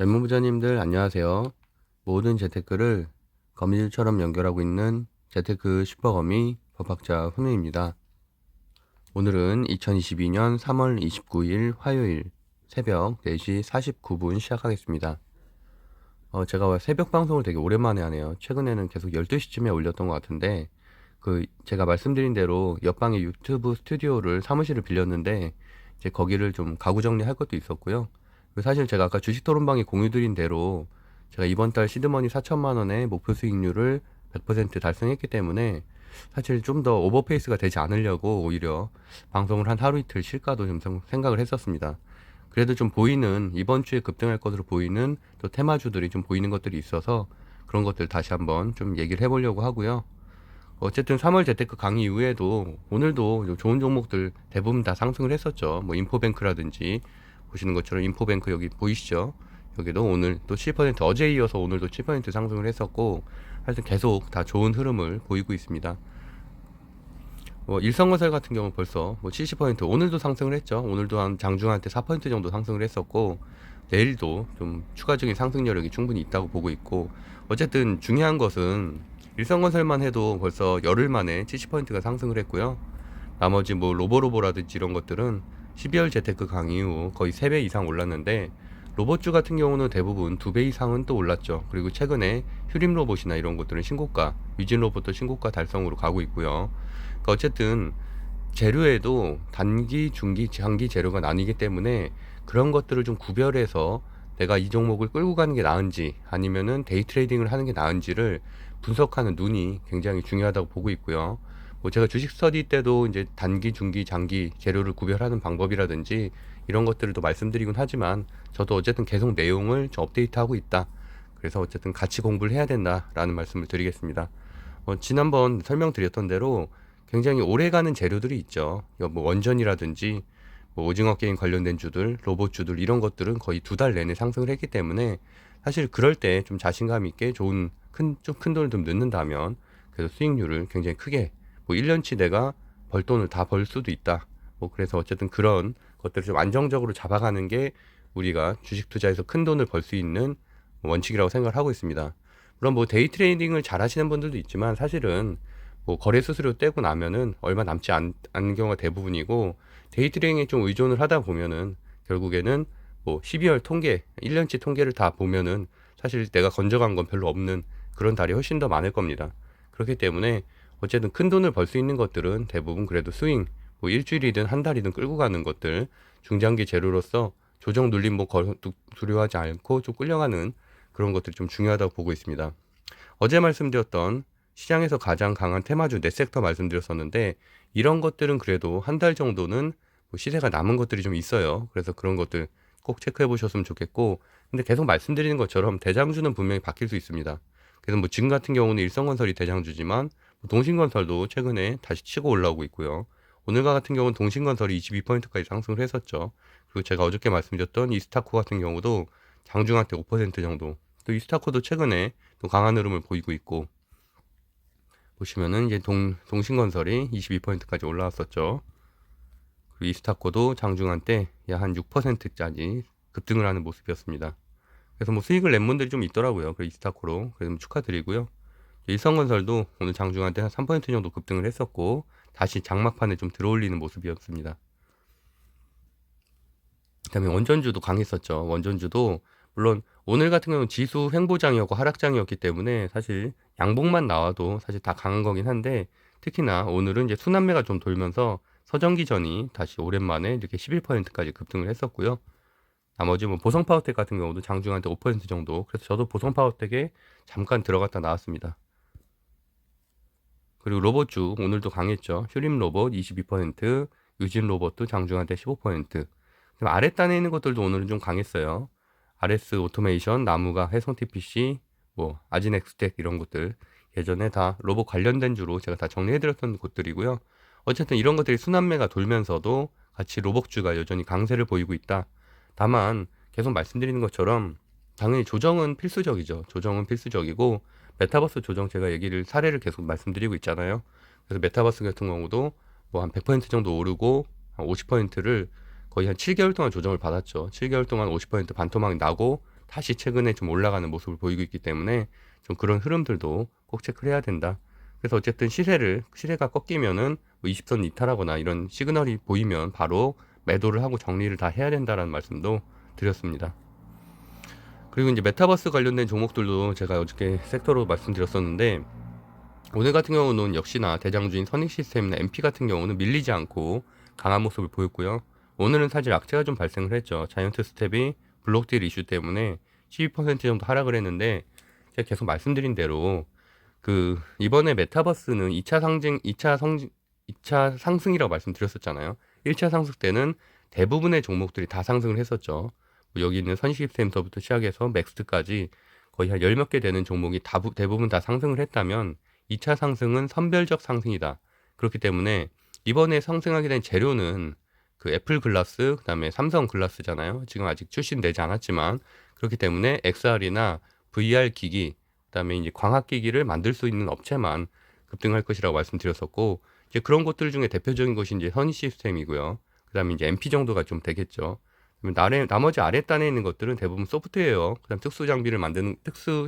전문부자님들 안녕하세요. 모든 재테크를 거미줄처럼 연결하고 있는 재테크 슈퍼거미 법학자 훈우입니다. 오늘은 2022년 3월 29일 화요일 새벽 4시 49분 시작하겠습니다. 제가 새벽 방송을 되게 오랜만에 하네요. 최근에는 계속 12시쯤에 올렸던 것 같은데 제가 말씀드린 대로 옆방에 유튜브 스튜디오를 사무실을 빌렸는데 이제 거기를 좀 가구 정리할 것도 있었고요. 사실 제가 아까 주식 토론방에 공유드린 대로 제가 이번 달 시드머니 4천만 원의 목표 수익률을 100% 달성했기 때문에 사실 좀 더 오버페이스가 되지 않으려고 오히려 방송을 한 하루 이틀 쉴까도 좀 생각을 했었습니다. 그래도 좀 보이는, 이번 주에 급등할 것으로 보이는 또 테마주들이 좀 보이는 것들이 있어서 그런 것들 다시 한번 좀 얘기를 해보려고 하고요. 어쨌든 3월 재테크 강의 이후에도 오늘도 좋은 종목들 대부분 다 상승을 했었죠. 뭐 인포뱅크라든지 보시는 것처럼 인포뱅크 여기 보이시죠? 여기도 오늘 또 7%, 어제 이어서 오늘도 7% 상승을 했었고 하여튼 계속 다 좋은 흐름을 보이고 있습니다. 일성건설 같은 경우는 벌써 70%, 오늘도 상승을 했죠. 오늘도 한 장중한 때 4% 정도 상승을 했었고 내일도 좀 추가적인 상승 여력이 충분히 있다고 보고 있고, 어쨌든 중요한 것은 일성건설만 해도 벌써 열흘 만에 70%가 상승을 했고요. 나머지 로보로보라든지 이런 것들은 12월 재테크 강의 이후 거의 3배 이상 올랐는데, 로봇주 같은 경우는 대부분 2배 이상은 또 올랐죠. 그리고 최근에 휴림 로봇이나 이런 것들은 신고가, 위진 로봇도 신고가 달성으로 가고 있고요. 그러니까 어쨌든 재료에도 단기, 중기, 장기 재료가 나뉘기 때문에 그런 것들을 좀 구별해서 내가 이 종목을 끌고 가는 게 나은지 아니면은 데이 트레이딩을 하는 게 나은지를 분석하는 눈이 굉장히 중요하다고 보고 있고요. 제가 주식 스터디 때도 이제 단기, 중기, 장기 재료를 구별하는 방법이라든지 이런 것들을 또 말씀드리곤 하지만 저도 어쨌든 계속 내용을 좀 업데이트하고 있다. 그래서 어쨌든 같이 공부를 해야 된다라는 말씀을 드리겠습니다. 지난번 설명드렸던 대로 굉장히 오래가는 재료들이 있죠. 원전이라든지 오징어 게임 관련된 주들, 로봇 주들 이런 것들은 거의 2달 내내 상승을 했기 때문에 사실 그럴 때 좀 자신감 있게 좋은 좀 큰 돈을 좀 넣는다면 그래서 수익률을 굉장히 크게 1년치 내가 벌 돈을 다 벌 수도 있다. 그래서 어쨌든 그런 것들을 좀 안정적으로 잡아가는 게 우리가 주식 투자에서 큰 돈을 벌 수 있는 원칙이라고 생각을 하고 있습니다. 물론 데이 트레이딩을 잘 하시는 분들도 있지만 사실은 거래 수수료 떼고 나면은 얼마 남지 않는 경우가 대부분이고, 데이 트레이딩에 좀 의존을 하다 보면은 결국에는 12월 통계, 1년치 통계를 다 보면은 사실 내가 건져간 건 별로 없는 그런 달이 훨씬 더 많을 겁니다. 그렇기 때문에 어쨌든 큰 돈을 벌 수 있는 것들은 대부분 그래도 스윙, 일주일이든 한 달이든 끌고 가는 것들, 중장기 재료로서 조정 눌림 두려워하지 않고 좀 끌려가는 그런 것들이 좀 중요하다고 보고 있습니다. 어제 말씀드렸던 시장에서 가장 강한 테마주 네 섹터 말씀드렸었는데, 이런 것들은 그래도 한 달 정도는 시세가 남은 것들이 좀 있어요. 그래서 그런 것들 꼭 체크해 보셨으면 좋겠고, 근데 계속 말씀드리는 것처럼 대장주는 분명히 바뀔 수 있습니다. 그래서 지금 같은 경우는 일성건설이 대장주지만 동신건설도 최근에 다시 치고 올라오고 있고요. 오늘과 같은 경우는 동신건설이 22%까지 상승을 했었죠. 그리고 제가 어저께 말씀드렸던 이스타코 같은 경우도 장중한 때 5% 정도, 또 이스타코도 최근에 또 강한 흐름을 보이고 있고, 보시면은 이제 동신건설이 22%까지 올라왔었죠. 그리고 이스타코도 장중한 때 약 한 6%짜리 급등을 하는 모습이었습니다. 그래서 수익을 낸 분들이 좀 있더라고요. 그 이스타코로. 그래서 축하드리고요. 일성건설도 오늘 장중한 때 한 3% 정도 급등을 했었고 다시 장막판에 좀 들어올리는 모습이었습니다. 그다음에 원전주도 강했었죠. 원전주도 물론 오늘 같은 경우는 지수 횡보장이었고 하락장이었기 때문에 사실 양봉만 나와도 사실 다 강한 거긴 한데, 특히나 오늘은 이제 순환매가 좀 돌면서 서전기전이 다시 오랜만에 이렇게 11%까지 급등을 했었고요. 나머지 보성파워텍 같은 경우도 장중한 때 5% 정도, 그래서 저도 보성파워텍에 잠깐 들어갔다 나왔습니다. 그리고 로봇주 오늘도 강했죠. 휴림 로봇 22%, 유진 로봇도 장중한 때 15%. 그럼 아랫단에 있는 것들도 오늘은 좀 강했어요. RS 오토메이션, 나무가, 해성 TPC, 아지넥스텍 이런 것들 예전에 다 로봇 관련된 주로 제가 다 정리해드렸던 곳들이고요. 어쨌든 이런 것들이 순환매가 돌면서도 같이 로봇주가 여전히 강세를 보이고 있다. 다만 계속 말씀드리는 것처럼 당연히 조정은 필수적이죠. 조정은 필수적이고 메타버스 조정 제가 사례를 계속 말씀드리고 있잖아요. 그래서 메타버스 같은 경우도 한 100% 정도 오르고 한 50%를 거의 한 7개월 동안 조정을 받았죠. 7개월 동안 50% 반토막이 나고 다시 최근에 좀 올라가는 모습을 보이고 있기 때문에 좀 그런 흐름들도 꼭 체크를 해야 된다. 그래서 어쨌든 시세가 꺾이면은 뭐 20선 이탈하거나 이런 시그널이 보이면 바로 매도를 하고 정리를 다 해야 된다라는 말씀도 드렸습니다. 그리고 이제 메타버스 관련된 종목들도 제가 어저께 섹터로 말씀드렸었는데, 오늘 같은 경우는 역시나 대장주인 선익시스템이나 MP 같은 경우는 밀리지 않고 강한 모습을 보였고요. 오늘은 사실 악재가 좀 발생을 했죠. 자이언트 스텝이 블록딜 이슈 때문에 12% 정도 하락을 했는데, 제가 계속 말씀드린 대로 이번에 메타버스는 2차 상승이라고 말씀드렸었잖아요. 1차 상승 때는 대부분의 종목들이 다 상승을 했었죠. 뭐 여기 있는 선익시스템서부터 시작해서 맥스트까지 거의 한 열 몇 개 되는 종목이 대부분 다 상승을 했다면, 2차 상승은 선별적 상승이다. 그렇기 때문에 이번에 상승하게 된 재료는 애플 글라스, 그다음에 삼성 글라스잖아요. 지금 아직 출시되지 않았지만, 그렇기 때문에 XR이나 VR 기기, 그다음에 이제 광학 기기를 만들 수 있는 업체만 급등할 것이라고 말씀드렸었고, 이제 그런 것들 중에 대표적인 것이 이제 선희 시스템이고요. 그다음에 이제 MP 정도가 좀 되겠죠. 나머지 아랫단에 있는 것들은 대부분 소프트웨어, 그다음 특수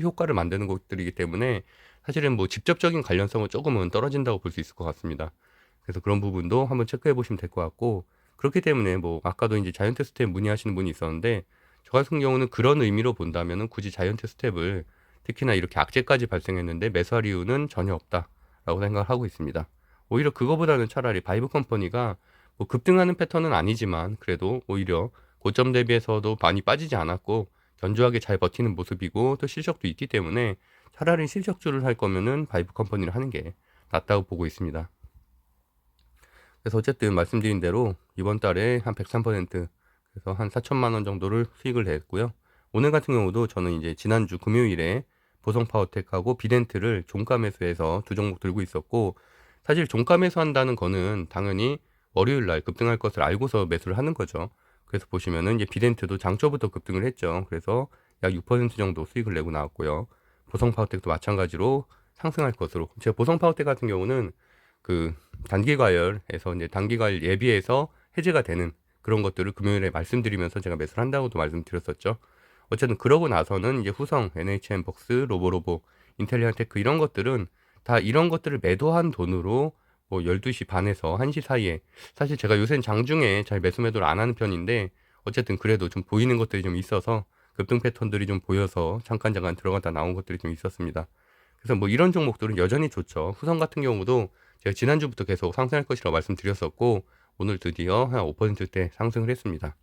효과를 만드는 것들이기 때문에 사실은 뭐 직접적인 관련성은 조금은 떨어진다고 볼 수 있을 것 같습니다. 그래서 그런 부분도 한번 체크해 보시면 될 것 같고, 그렇기 때문에 뭐 아까도 이제 자이언트 스텝 문의하시는 분이 있었는데, 저 같은 경우는 그런 의미로 본다면은 굳이 자이언트 스텝을, 특히나 이렇게 악재까지 발생했는데 매수할 이유는 전혀 없다라고 생각을 하고 있습니다. 오히려 그거보다는 차라리 바이브 컴퍼니가 뭐 급등하는 패턴은 아니지만 그래도 오히려 고점 대비해서도 많이 빠지지 않았고 견조하게 잘 버티는 모습이고, 또 실적도 있기 때문에 차라리 실적주를 할 거면은 바이브 컴퍼니를 하는 게 낫다고 보고 있습니다. 그래서 어쨌든 말씀드린 대로 이번 달에 한 103%, 그래서 한 4천만 원 정도를 수익을 냈고요. 오늘 같은 경우도 저는 이제 지난주 금요일에 보성파워텍하고 비덴트를 종가 매수해서 두 종목 들고 있었고, 사실 종가 매수한다는 거는 당연히 월요일 날 급등할 것을 알고서 매수를 하는 거죠. 그래서 보시면은 이제 비덴트도 장초부터 급등을 했죠. 그래서 약 6% 정도 수익을 내고 나왔고요. 보성파워텍도 마찬가지로 상승할 것으로. 제가 보성파워텍 같은 경우는 단기 과열에서 이제 단기 과열 예비해서 해제가 되는 그런 것들을 금요일에 말씀드리면서 제가 매수를 한다고도 말씀드렸었죠. 어쨌든 그러고 나서는 이제 후성, NHN벅스, 로보로보, 인텔리안테크 이런 것들은 다 이런 것들을 매도한 돈으로 뭐 12시 반에서 1시 사이에, 사실 제가 요새는 장중에 잘 매수매도를 안 하는 편인데 어쨌든 그래도 좀 보이는 것들이 좀 있어서 급등 패턴들이 좀 보여서 잠깐 들어갔다 나온 것들이 좀 있었습니다. 그래서 뭐 이런 종목들은 여전히 좋죠. 후성 같은 경우도 제가 지난주부터 계속 상승할 것이라고 말씀드렸었고, 오늘 드디어 한 5%대 상승을 했습니다.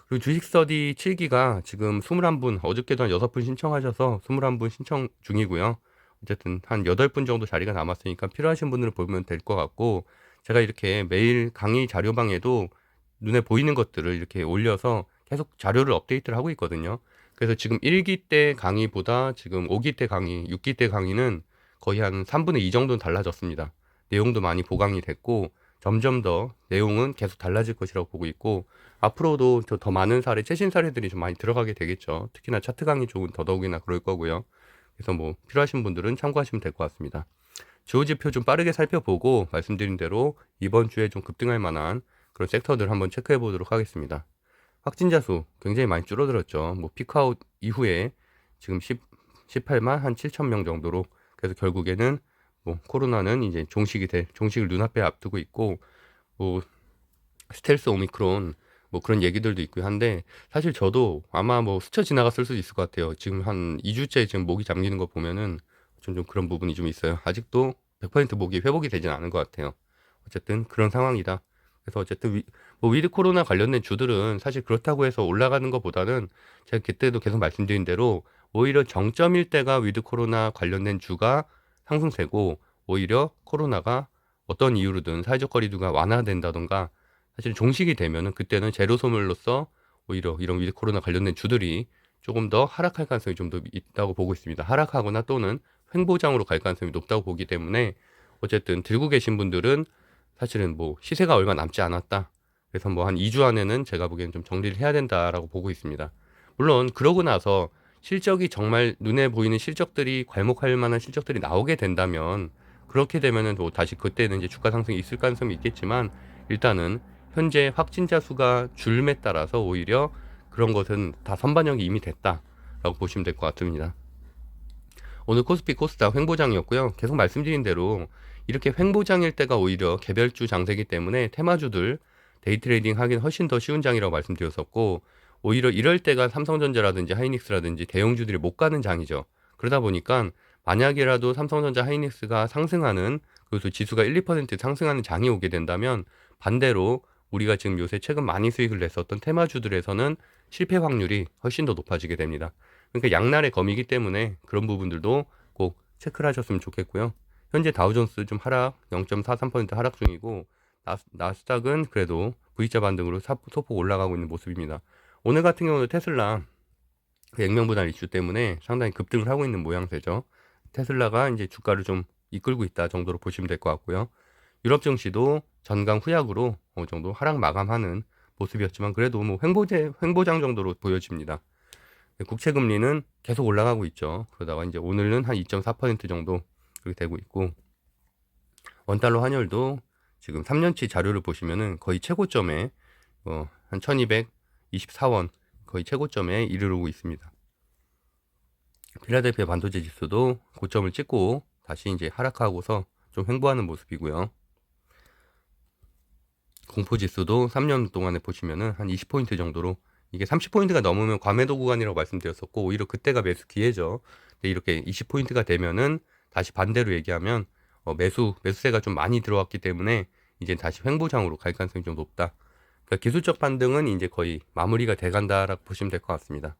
그리고 주식 스터디 7기가 지금 21분, 어저께도 한 6분 신청하셔서 21분 신청 중이고요. 어쨌든 한 8분 정도 자리가 남았으니까 필요하신 분들은 보면 될 것 같고, 제가 이렇게 매일 강의 자료방에도 눈에 보이는 것들을 이렇게 올려서 계속 자료를 업데이트를 하고 있거든요. 그래서 지금 1기 때 강의보다 지금 5기 때 강의, 6기 때 강의는 거의 한 3분의 2 정도는 달라졌습니다. 내용도 많이 보강이 됐고, 점점 더 내용은 계속 달라질 것이라고 보고 있고, 앞으로도 더 많은 사례, 최신 사례들이 좀 많이 들어가게 되겠죠. 특히나 차트 강의 쪽은 더더욱이나 그럴 거고요. 그래서 뭐 필요하신 분들은 참고하시면 될 것 같습니다. 주요 지표 좀 빠르게 살펴보고 말씀드린 대로 이번 주에 좀 급등할 만한 그런 섹터들 한번 체크해 보도록 하겠습니다. 확진자 수 굉장히 많이 줄어들었죠. 뭐 피크아웃 이후에 지금 18만 한 7천 명 정도로. 그래서 결국에는 뭐 코로나는 이제 종식을 눈앞에 앞두고 있고, 뭐 스텔스 오미크론 뭐 그런 얘기들도 있고 한데, 사실 저도 아마 뭐 스쳐 지나갔을 수도 있을 것 같아요. 지금 한 2주째 지금 목이 잠기는 거 보면은 좀 그런 부분이 좀 있어요. 아직도 100% 목이 회복이 되진 않은 것 같아요. 어쨌든 그런 상황이다. 그래서 어쨌든 뭐 위드 코로나 관련된 주들은 사실 그렇다고 해서 올라가는 것보다는, 제가 그때도 계속 말씀드린 대로 오히려 정점일 때가 위드 코로나 관련된 주가 상승세고, 오히려 코로나가 어떤 이유로든 사회적 거리두기가 완화된다던가 사실 종식이 되면은 그때는 제로 소멸로서 오히려 이런 위드 코로나 관련된 주들이 조금 더 하락할 가능성이 좀 더 있다고 보고 있습니다. 하락하거나 또는 횡보장으로 갈 가능성이 높다고 보기 때문에, 어쨌든 들고 계신 분들은 사실은 뭐 시세가 얼마 남지 않았다. 그래서 뭐 한 2주 안에는 제가 보기엔 좀 정리를 해야 된다라고 보고 있습니다. 물론 그러고 나서 실적이 정말 눈에 보이는 실적들이 괄목할 만한 실적들이 나오게 된다면, 그렇게 되면은 또 다시 그때는 이제 주가 상승이 있을 가능성이 있겠지만, 일단은 현재 확진자 수가 줄음에 따라서 오히려 그런 것은 다 선반영이 이미 됐다라고 보시면 될 것 같습니다. 오늘 코스피 코스닥 횡보장이었고요. 계속 말씀드린 대로 이렇게 횡보장일 때가 오히려 개별주 장세기 때문에 테마주들 데이 트레이딩 하긴 훨씬 더 쉬운 장이라고 말씀드렸었고, 오히려 이럴 때가 삼성전자라든지 하이닉스라든지 대형주들이 못 가는 장이죠. 그러다 보니까 만약이라도 삼성전자 하이닉스가 상승하는, 그래서 지수가 1, 2% 상승하는 장이 오게 된다면 반대로 우리가 지금 요새 최근 많이 수익을 냈었던 테마주들에서는 실패 확률이 훨씬 더 높아지게 됩니다. 그러니까 양날의 검이기 때문에 그런 부분들도 꼭 체크를 하셨으면 좋겠고요. 현재 다우존스 좀 하락, 0.43% 하락 중이고, 나스닥은 그래도 V자 반등으로 소폭 올라가고 있는 모습입니다. 오늘 같은 경우는 테슬라 그 액면분할 이슈 때문에 상당히 급등을 하고 있는 모양새죠. 테슬라가 이제 주가를 좀 이끌고 있다 정도로 보시면 될 것 같고요. 유럽 증시도 전강 후약으로 어느 정도 하락 마감하는 모습이었지만 그래도 뭐 횡보장 정도로 보여집니다. 국채 금리는 계속 올라가고 있죠. 그러다가 이제 오늘은 한 2.4% 정도 그렇게 되고 있고, 원달러 환율도 지금 3년치 자료를 보시면은 거의 최고점에 한 1224원 거의 최고점에 이르르고 있습니다. 필라델피아 반도체 지수도 고점을 찍고 다시 이제 하락하고서 좀 횡보하는 모습이고요. 공포지수도 3년 동안에 보시면은 한 20포인트 정도로, 이게 30포인트가 넘으면 과매도 구간이라고 말씀드렸었고 오히려 그때가 매수 기회죠. 근데 이렇게 20포인트가 되면은 다시 반대로 얘기하면 매수세가 좀 많이 들어왔기 때문에 이제 다시 횡보장으로 갈 가능성이 좀 높다. 그러니까 기술적 반등은 이제 거의 마무리가 돼간다라고 보시면 될 것 같습니다.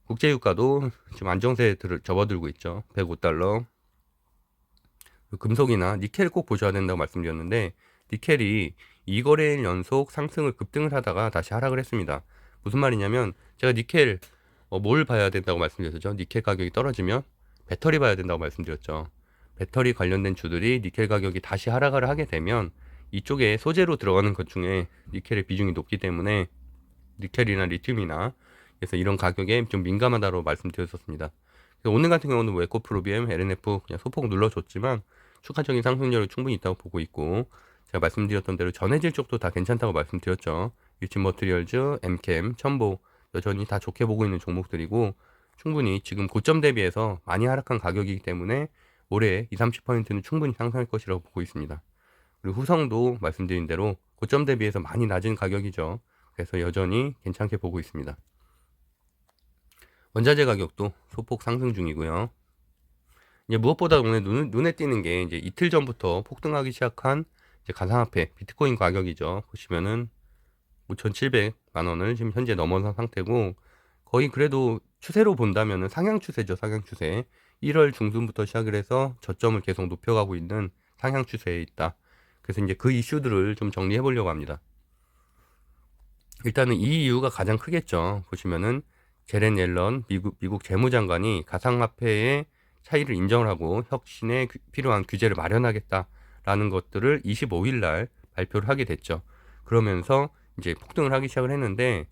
국제유가도 지금 안정세에 접어들고 있죠. 105달러. 금속이나 니켈 꼭 보셔야 된다고 말씀드렸는데, 니켈이 2거래일 연속 상승을 급등을 하다가 다시 하락을 했습니다. 무슨 말이냐면 제가 니켈 뭘 봐야 된다고 말씀드렸죠. 니켈 가격이 떨어지면 배터리 봐야 된다고 말씀드렸죠. 배터리 관련된 주들이 니켈 가격이 다시 하락을 하게 되면 이쪽에 소재로 들어가는 것 중에 니켈의 비중이 높기 때문에 니켈이나 리튬이나 그래서 이런 가격에 좀 민감하다고 말씀드렸었습니다. 오늘 같은 경우는 에코프로비엠, LNF 그냥 소폭 눌러줬지만 추가적인 상승률이 충분히 있다고 보고 있고, 제가 말씀드렸던 대로 전해질 쪽도 다 괜찮다고 말씀드렸죠. 유진 머티리얼즈, 엠캠, 첨보 여전히 다 좋게 보고 있는 종목들이고, 충분히 지금 고점 대비해서 많이 하락한 가격이기 때문에 올해 20, 30%는 충분히 상승할 것이라고 보고 있습니다. 그리고 후성도 말씀드린 대로 고점 대비해서 많이 낮은 가격이죠. 그래서 여전히 괜찮게 보고 있습니다. 원자재 가격도 소폭 상승 중이고요. 이제 무엇보다 오늘 눈에 띄는 게 이제 이틀 전부터 폭등하기 시작한 이제 가상화폐 비트코인 가격이죠. 보시면은 5,700만 원을 지금 현재 넘어선 상태고, 거의 그래도 추세로 본다면은 상향 추세죠. 상향 추세. 1월 중순부터 시작을 해서 저점을 계속 높여가고 있는 상향 추세에 있다. 그래서 이제 그 이슈들을 좀 정리해 보려고 합니다. 일단은 이 이유가 가장 크겠죠. 보시면은 제렌 옐런 미국 재무장관이 가상화폐의 차이를 인정을 하고 혁신에 필요한 규제를 마련하겠다라는 것들을 25일 날 발표를 하게 됐죠. 그러면서 이제 폭등을 하기 시작을 했는데,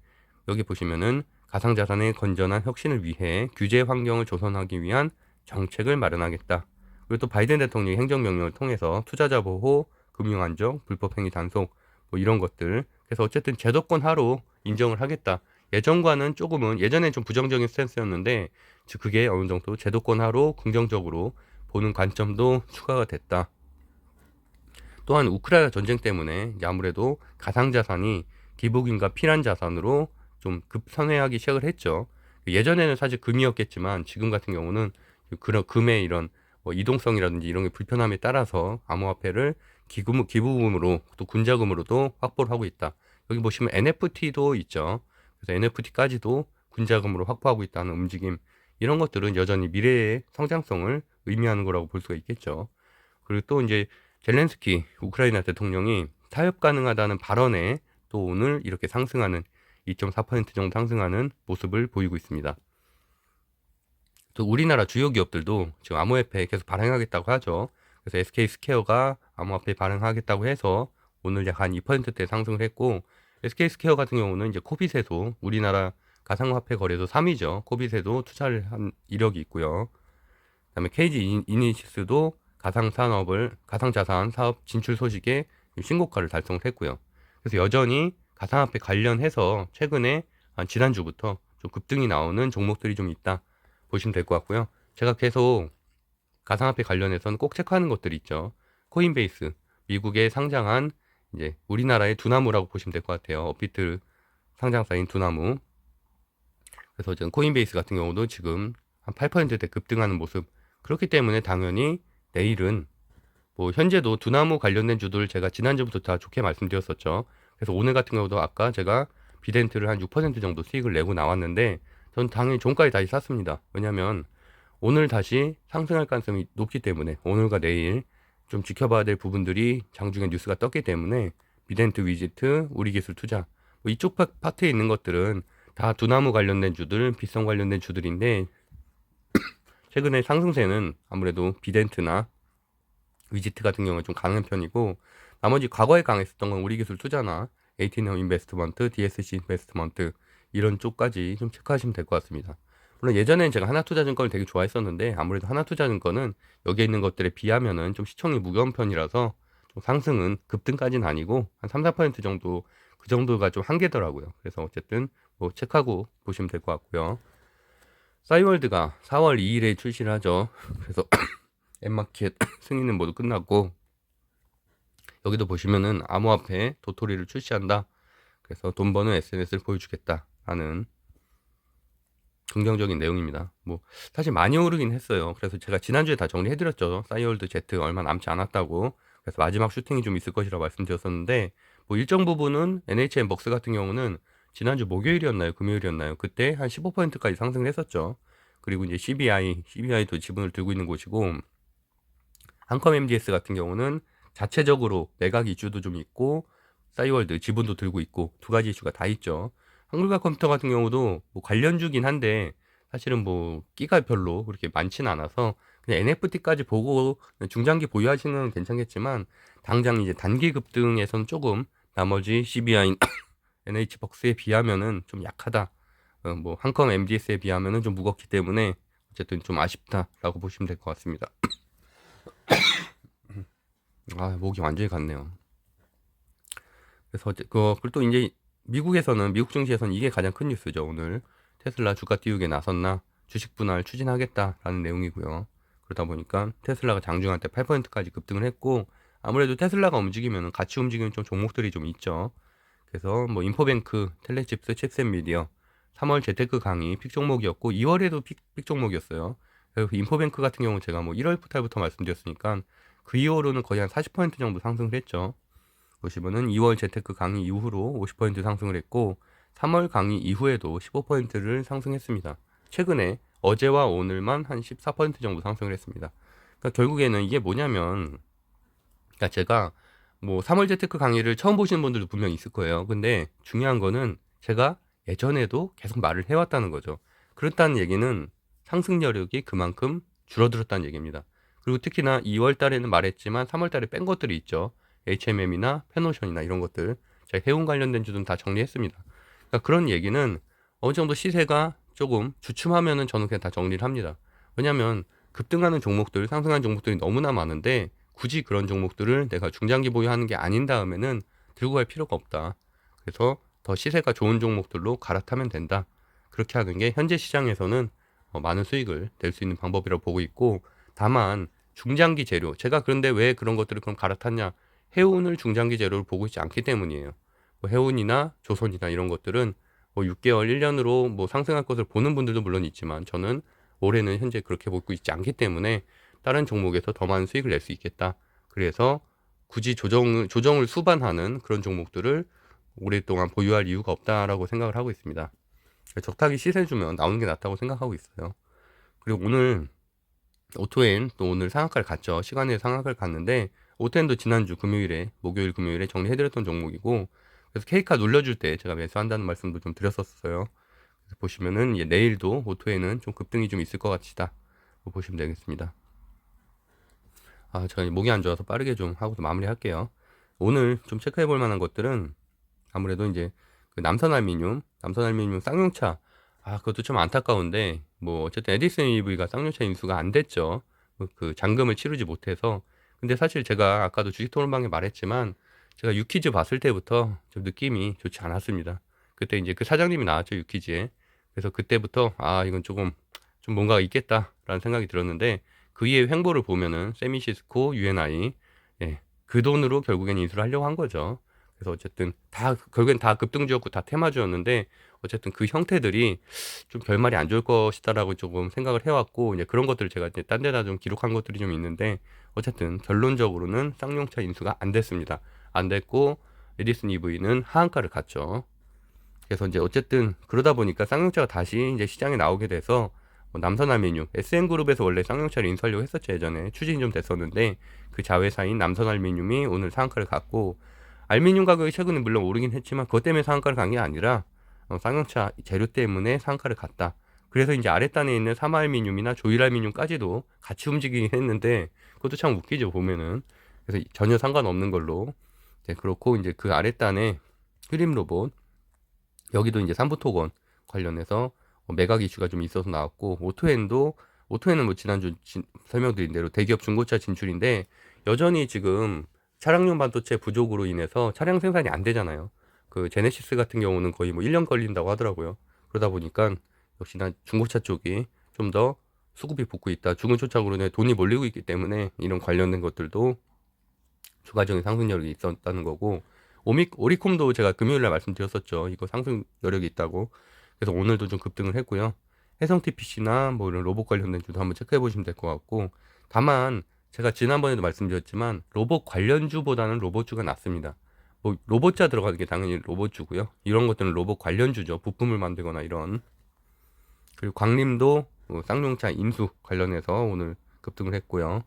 여기 보시면은 가상자산의 건전한 혁신을 위해 규제 환경을 조성하기 위한 정책을 마련하겠다. 그리고 또 바이든 대통령이 행정명령을 통해서 투자자 보호, 금융안정, 불법행위 단속 뭐 이런 것들, 그래서 어쨌든 제도권 하로 인정을 하겠다. 예전과는 조금은, 예전엔 좀 부정적인 스탠스였는데 그게 어느 정도 제도권 하로 긍정적으로 보는 관점도 추가가 됐다. 또한 우크라이나 전쟁 때문에 아무래도 가상자산이 기복인과 필환자산으로 좀 급선회하기 시작을 했죠. 예전에는 사실 금이었겠지만 지금 같은 경우는 그런 금의 이런 이동성이라든지 이런 게 불편함에 따라서 암호화폐를 기부금으로 또 군자금으로도 확보를 하고 있다. 여기 보시면 NFT도 있죠. 그래서 NFT까지도 군자금으로 확보하고 있다는 움직임, 이런 것들은 여전히 미래의 성장성을 의미하는 거라고 볼 수가 있겠죠. 그리고 또 이제 젤렌스키 우크라이나 대통령이 타협 가능하다는 발언에 또 오늘 이렇게 상승하는 2.4% 정도 상승하는 모습을 보이고 있습니다. 또 우리나라 주요 기업들도 지금 암호화폐 계속 발행하겠다고 하죠. 그래서 SK 스퀘어가 암호화폐 발행하겠다고 해서 오늘 약 한 2%대 상승을 했고, SK 스퀘어 같은 경우는 이제 코빗에도 우리나라 가상화폐 거래소 3위죠. 코빗에도 투자를 한 이력이 있고요. 그다음에 KG 이니시스도 가상자산 사업 진출 소식에 신고가를 달성을 했고요. 그래서 여전히 가상화폐 관련해서 최근에 지난주부터 좀 급등이 나오는 종목들이 좀 있다 보시면 될 것 같고요. 제가 계속 가상화폐 관련해서는 꼭 체크하는 것들이 있죠. 코인베이스, 미국에 상장한 이제 우리나라의 두나무라고 보시면 될 것 같아요. 업비트 상장사인 두나무. 그래서 지금 코인베이스 같은 경우도 지금 한 8%대 급등하는 모습. 그렇기 때문에 당연히 내일은 뭐 현재도 두나무 관련된 주들 제가 지난주부터 다 좋게 말씀드렸었죠. 그래서 오늘 같은 경우도 아까 제가 비덴트를 한 6% 정도 수익을 내고 나왔는데 전 당연히 종가에 다시 샀습니다. 왜냐면 오늘 다시 상승할 가능성이 높기 때문에 오늘과 내일 좀 지켜봐야 될 부분들이 장중에 뉴스가 떴기 때문에 비덴트 위지트, 우리기술 투자 뭐 이쪽 파트에 있는 것들은 다 두나무 관련된 주들, 빗성 관련된 주들인데 최근에 상승세는 아무래도 비덴트나 위지트 같은 경우는 좀 강한 편이고 나머지 과거에 강했었던 건 우리기술 투자나 에이티넘 인베스트먼트, DSC 인베스트먼트 이런 쪽까지 좀 체크하시면 될 것 같습니다. 물론 예전에는 제가 하나투자증권을 되게 좋아했었는데 아무래도 하나투자증권은 여기에 있는 것들에 비하면은 좀 시총이 무거운 편이라서 좀 상승은 급등까지는 아니고 한 3, 4% 정도 그 정도가 좀 한계더라고요. 그래서 어쨌든 뭐 체크하고 보시면 될 것 같고요. 싸이월드가 4월 2일에 출시를 하죠. 그래서 엠마켓 승인은 모두 끝났고 여기도 보시면은 암호화폐 도토리를 출시한다. 그래서 돈 버는 SNS를 보여주겠다라는 긍정적인 내용입니다. 뭐 사실 많이 오르긴 했어요. 그래서 제가 지난주에 다 정리해드렸죠. 싸이월드 Z 얼마 남지 않았다고. 그래서 마지막 슈팅이 좀 있을 것이라고 말씀드렸었는데 뭐 일정 부분은 NHN 먹스 같은 경우는 지난주 목요일이었나요? 금요일이었나요? 그때 한 15%까지 상승을 했었죠. 그리고 이제 CBI도 지분을 들고 있는 곳이고 한컴 MDS 같은 경우는 자체적으로 매각 이슈도 좀 있고 싸이월드 지분도 들고 있고 두 가지 이슈가 다 있죠. 한글과 컴퓨터 같은 경우도 뭐 관련주긴 한데 사실은 뭐 끼가 별로 그렇게 많지는 않아서 그냥 NFT까지 보고 중장기 보유하시는 건 괜찮겠지만 당장 이제 단기 급등에선 조금 나머지 CBI, NH벅스에 비하면은 좀 약하다. 뭐 한컴 MDS에 비하면은 좀 무겁기 때문에 어쨌든 좀 아쉽다라고 보시면 될 것 같습니다. 목이 완전히 갔네요. 그래서 그리고 또 이제 미국에서는 미국 증시에서는 이게 가장 큰 뉴스죠. 오늘 테슬라 주가 띄우기에 나섰나 주식 분할 추진하겠다라는 내용이고요. 그러다 보니까 테슬라가 장중할 때 8%까지 급등을 했고 아무래도 테슬라가 움직이면 같이 움직이는 좀 종목들이 좀 있죠. 그래서 뭐 인포뱅크, 텔레칩스, 칩셋 미디어 3월 재테크 강의 픽 종목이었고 2월에도 픽 종목이었어요. 그래서 인포뱅크 같은 경우는 제가 뭐 1월 달부터 말씀드렸으니까 그 이후로는 거의 한 40% 정도 상승을 했죠. 보시면은 2월 재테크 강의 이후로 50% 상승을 했고 3월 강의 이후에도 15%를 상승했습니다. 최근에 어제와 오늘만 한 14% 정도 상승을 했습니다. 그러니까 결국에는 이게 뭐냐면 그러니까 제가 뭐 3월 재테크 강의를 처음 보시는 분들도 분명히 있을 거예요. 근데 중요한 거는 제가 예전에도 계속 말을 해왔다는 거죠. 그렇다는 얘기는 상승 여력이 그만큼 줄어들었다는 얘기입니다. 그리고 특히나 2월 달에는 말했지만 3월 달에 뺀 것들이 있죠. HMM이나 페노션이나 이런 것들 제가 해운 관련된 주들은 다 정리했습니다. 그러니까 그런 얘기는 어느 정도 시세가 조금 주춤하면은 저는 그냥 다 정리를 합니다. 왜냐하면 급등하는 종목들, 상승하는 종목들이 너무나 많은데 굳이 그런 종목들을 내가 중장기 보유하는 게 아닌 다음에는 들고 갈 필요가 없다. 그래서 더 시세가 좋은 종목들로 갈아타면 된다. 그렇게 하는 게 현재 시장에서는 많은 수익을 낼 수 있는 방법이라고 보고 있고 다만 중장기 재료 제가 그런데 왜 그런 것들을 그럼 갈아탔냐 해운을 중장기 재료를 보고 있지 않기 때문이에요. 뭐 해운이나 조선이나 이런 것들은 뭐 6개월, 1년으로 뭐 상승할 것을 보는 분들도 물론 있지만 저는 올해는 현재 그렇게 보고 있지 않기 때문에 다른 종목에서 더 많은 수익을 낼 수 있겠다. 그래서 굳이 조정을 수반하는 그런 종목들을 오랫동안 보유할 이유가 없다라고 생각을 하고 있습니다. 적당히 시세 주면 나오는 게 낫다고 생각하고 있어요. 그리고 오늘 오토엔 또 오늘 상한가를 갔죠. 시간에 상한가를 갔는데 오토엔도 지난주 목요일 금요일에 정리해드렸던 종목이고 그래서 K카 눌려줄 때 제가 매수한다는 말씀도 좀 드렸었어요. 그래서 보시면은 내일도 오토엔은 좀 급등이 좀 있을 것 같이다 보시면 되겠습니다. 제가 목이 안 좋아서 빠르게 좀 하고 마무리할게요. 오늘 좀 체크해 볼 만한 것들은 아무래도 이제 그 남선알미늄 쌍용차 그것도 좀 안타까운데 뭐 어쨌든 에디슨 EV가 쌍용차 인수가 안 됐죠. 그 잔금을 치르지 못해서 근데 사실 제가 아까도 주식 토론방에 말했지만 제가 유퀴즈 봤을 때부터 좀 느낌이 좋지 않았습니다. 그때 이제 그 사장님이 나왔죠, 유키즈에. 그래서 그때부터 아 이건 조금 좀 뭔가가 있겠다라는 생각이 들었는데 그 이후의 횡보를 보면은 세미시스코, UNI 예, 그 돈으로 결국엔 인수를 하려고 한 거죠. 그래서 어쨌든 다 결국엔 다 급등주였고 다 테마주였는데 어쨌든 그 형태들이 좀 결말이 안 좋을 것이다라고 조금 생각을 해왔고 이제 그런 것들을 제가 이제 딴 데다 좀 기록한 것들이 좀 있는데 어쨌든 결론적으로는 쌍용차 인수가 안 됐습니다. 안 됐고 에디슨 EV는 하한가를 갔죠. 그래서 이제 어쨌든 그러다 보니까 쌍용차가 다시 이제 시장에 나오게 돼서 남선 알미늄, SM그룹에서 원래 쌍용차를 인수하려고 했었죠. 예전에 추진이 좀 됐었는데 그 자회사인 남선 알미늄이 오늘 상한가를 갔고 알미늄 가격이 최근에 물론 오르긴 했지만 그것 때문에 상한가를 간 게 아니라 쌍용차 재료 때문에 상한가를 갔다. 그래서 이제 아랫단에 있는 삼알미늄이나 조일알미늄까지도 같이 움직이긴 했는데 그것도 참 웃기죠 보면은. 그래서 전혀 상관없는 걸로 네, 그렇고 이제 그 아랫단에 휴림 로봇 여기도 이제 삼부토건 관련해서 매각 이슈가 좀 있어서 나왔고 오토엔은 뭐 지난주 설명드린 대로 대기업 중고차 진출인데 여전히 지금 차량용 반도체 부족으로 인해서 차량 생산이 안 되잖아요. 그 제네시스 같은 경우는 거의 뭐 1년 걸린다고 하더라고요. 그러다 보니까 역시나 중고차 쪽이 좀 더 수급이 붙고 있다. 중고차로 인해 돈이 몰리고 있기 때문에 이런 관련된 것들도 추가적인 상승 여력이 있었다는 거고 오리콤도 제가 금요일날 말씀드렸었죠. 이거 상승 여력이 있다고. 그래서 오늘도 좀 급등을 했고요. 해성 TPC나 뭐 이런 로봇 관련된 주도 한번 체크해 보시면 될 것 같고 다만 제가 지난번에도 말씀드렸지만 로봇 관련주보다는 로봇주가 낫습니다. 뭐 로봇자 들어가는 게 당연히 로봇주고요. 이런 것들은 로봇 관련주죠. 부품을 만들거나 이런. 그리고 광림도 쌍용차 인수 관련해서 오늘 급등을 했고요.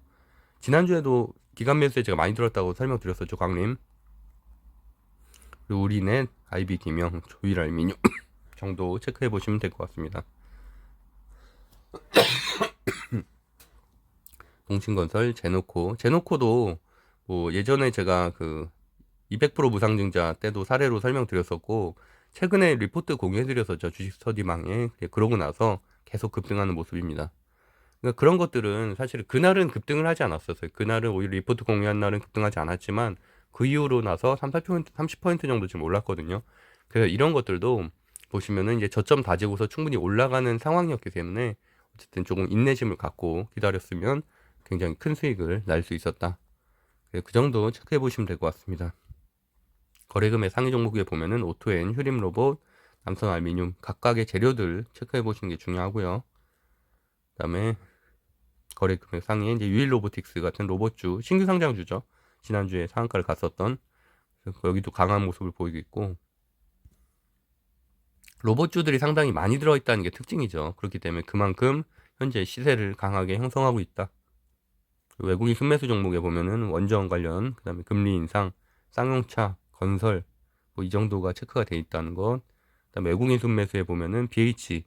지난주에도 기간 매수에 제가 많이 들었다고 설명드렸었죠. 광림. 그리고 우리는 IB 기명, 조일알미늄 정도 체크해 보시면 될 것 같습니다. 동신건설, 제노코도 뭐 예전에 제가 그 200% 무상증자 때도 사례로 설명드렸었고 최근에 리포트 공유해드렸었죠. 주식 스터디망에. 그러고 나서 계속 급등하는 모습입니다. 그러니까 그런 것들은 사실 그날은 급등을 하지 않았었어요. 그날은 오히려 리포트 공유한 날은 급등하지 않았지만 그 이후로 나서 30% 정도 지금 올랐거든요. 그래서 이런 것들도 보시면은 이제 저점 다지고서 충분히 올라가는 상황이었기 때문에 어쨌든 조금 인내심을 갖고 기다렸으면 굉장히 큰 수익을 날 수 있었다. 그 정도 체크해 보시면 될 것 같습니다. 거래금액 상위 종목 위에 보면은 오토엔, 휴림 로봇, 남선 알미늄 각각의 재료들 체크해 보시는 게 중요하고요. 그다음에 거래금액 상위에 이제 유일 로보틱스 같은 로봇주 신규 상장주죠. 지난주에 상한가를 갔었던 여기도 강한 모습을 보이고 있고 로봇주들이 상당히 많이 들어있다는 게 특징이죠. 그렇기 때문에 그만큼 현재 시세를 강하게 형성하고 있다. 외국인 순매수 종목에 보면은 원전 관련, 그다음에 금리 인상, 쌍용차, 건설 뭐 이 정도가 체크가 돼 있다는 것. 그다음에 외국인 순매수에 보면은 BH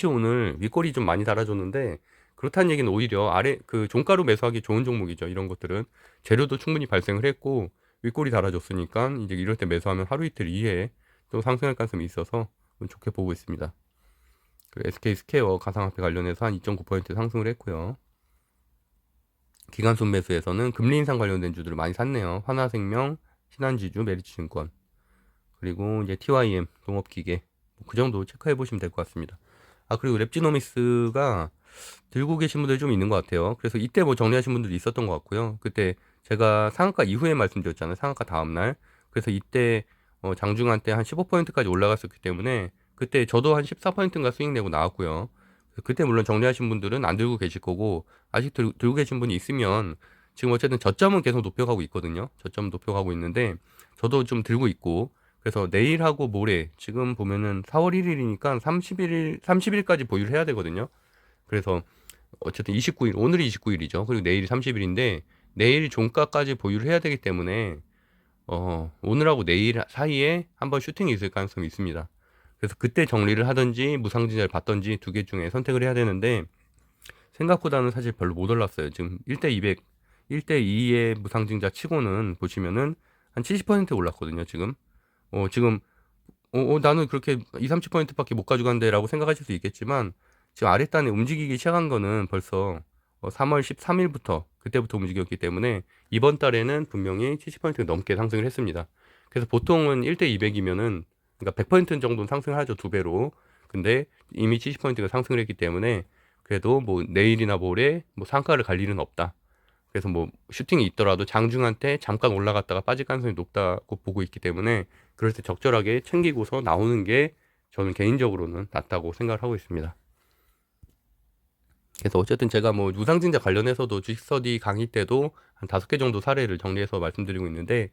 오늘 윗꼬리 좀 많이 달아줬는데 그렇다는 얘기는 오히려 아래 그 종가로 매수하기 좋은 종목이죠. 이런 것들은 재료도 충분히 발생을 했고 윗꼬리 달아줬으니까 이제 이럴 때 매수하면 하루 이틀 이내에 또 상승할 가능성이 있어서 좋게 보고 있습니다. 그 SK 스퀘어 가상화폐 관련해서 한 2.9% 상승을 했고요. 기간 순매수에서는 금리 인상 관련된 주들을 많이 샀네요. 하나생명, 신한지주, 메리츠증권, 그리고 이제 TYM, 농업기계 그 정도 체크해 보시면 될 것 같습니다. 아 그리고 랩지노믹스가 들고 계신 분들 좀 있는 것 같아요. 그래서 이때 뭐 정리하신 분들이 있었던 것 같고요. 그때 제가 상한가 이후에 말씀드렸잖아요. 상한가 다음날. 그래서 이때 장중한 때 한 15%까지 올라갔었기 때문에 그때 저도 한 14%인가 수익 내고 나왔고요. 그때 물론 정리하신 분들은 안 들고 계실 거고 아직 들고 계신 분이 있으면 지금 어쨌든 저점은 계속 높여가고 있거든요. 저점 높여가고 있는데 저도 좀 들고 있고 그래서 내일하고 모레 지금 보면은 4월 1일이니까 30일까지 보유를 해야 되거든요. 그래서 어쨌든 29일 오늘이 29일이죠. 그리고 내일이 30일인데 내일 종가까지 보유를 해야 되기 때문에 오늘하고 내일 사이에 한번 슈팅이 있을 가능성이 있습니다. 그래서 그때 정리를 하든지 무상증자를 받든지 두 개 중에 선택을 해야 되는데 생각보다는 사실 별로 못 올랐어요. 지금 1대 200, 1대 2의 무상증자 치고는 보시면은 한 70% 올랐거든요. 지금 나는 그렇게 2, 30%밖에 못 가져간대 라고 생각하실 수 있겠지만 지금 아랫단에 움직이기 시작한 거는 벌써 3월 13일부터 그때부터 움직였기 때문에 이번 달에는 분명히 70% 넘게 상승을 했습니다. 그래서 보통은 1대 200이면은 그러니까 100% 정도는 상승하죠, 두 배로. 근데 이미 70%가 상승을 했기 때문에 그래도 뭐 내일이나 모레 뭐 상가를 갈 일은 없다. 그래서 뭐 슈팅이 있더라도 장중한테 잠깐 올라갔다가 빠질 가능성이 높다고 보고 있기 때문에 그럴 때 적절하게 챙기고서 나오는 게 저는 개인적으로는 낫다고 생각을 하고 있습니다. 그래서 어쨌든 제가 뭐 유상증자 관련해서도 주식 스터디 강의 때도 한 5개 정도 사례를 정리해서 말씀드리고 있는데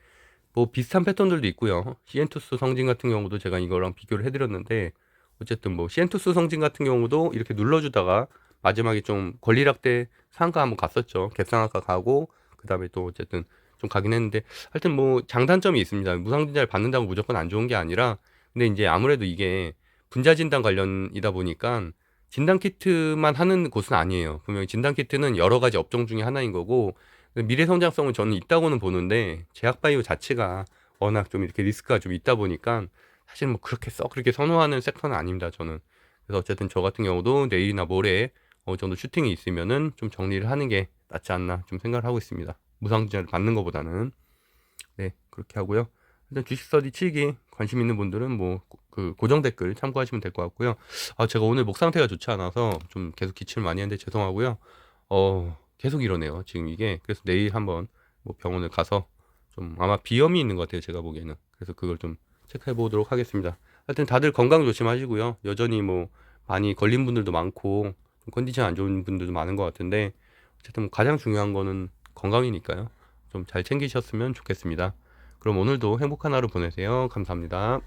뭐 비슷한 패턴들도 있고요. 시엔투스 성진 같은 경우도 제가 이거랑 비교를 해드렸는데 어쨌든 뭐 시엔투스 성진 같은 경우도 이렇게 눌러주다가 마지막에 좀 권리락 때 상가 한번 갔었죠. 갭상한가 가고 그 다음에 또 어쨌든 좀 가긴 했는데 하여튼 뭐 장단점이 있습니다. 무상증자를 받는다고 무조건 안 좋은 게 아니라 근데 이제 아무래도 이게 분자진단 관련이다 보니까 진단키트만 하는 곳은 아니에요. 분명히 진단키트는 여러 가지 업종 중에 하나인 거고 미래 성장성은 저는 있다고는 보는데 제약바이오 자체가 워낙 좀 이렇게 리스크가 좀 있다 보니까 사실 뭐 그렇게 썩 그렇게 선호하는 섹터는 아닙니다. 저는. 그래서 어쨌든 저 같은 경우도 내일이나 모레 어느 정도 슈팅이 있으면은 좀 정리를 하는 게 낫지 않나 좀 생각을 하고 있습니다. 무상증자를 받는 것보다는. 네, 그렇게 하고요. 일단 주식 스터디 치기 관심 있는 분들은 뭐 그 고정 댓글 참고하시면 될 것 같고요. 제가 오늘 목 상태가 좋지 않아서 좀 계속 기침을 많이 했는데 죄송하고요. 계속 이러네요. 지금 이게. 그래서 내일 한번 뭐 병원을 가서 좀 아마 비염이 있는 것 같아요. 제가 보기에는. 그래서 그걸 좀 체크해 보도록 하겠습니다. 하여튼 다들 건강 조심하시고요. 여전히 뭐 많이 걸린 분들도 많고 좀 컨디션 안 좋은 분들도 많은 것 같은데 어쨌든 뭐 가장 중요한 거는 건강이니까요. 좀 잘 챙기셨으면 좋겠습니다. 그럼 오늘도 행복한 하루 보내세요. 감사합니다.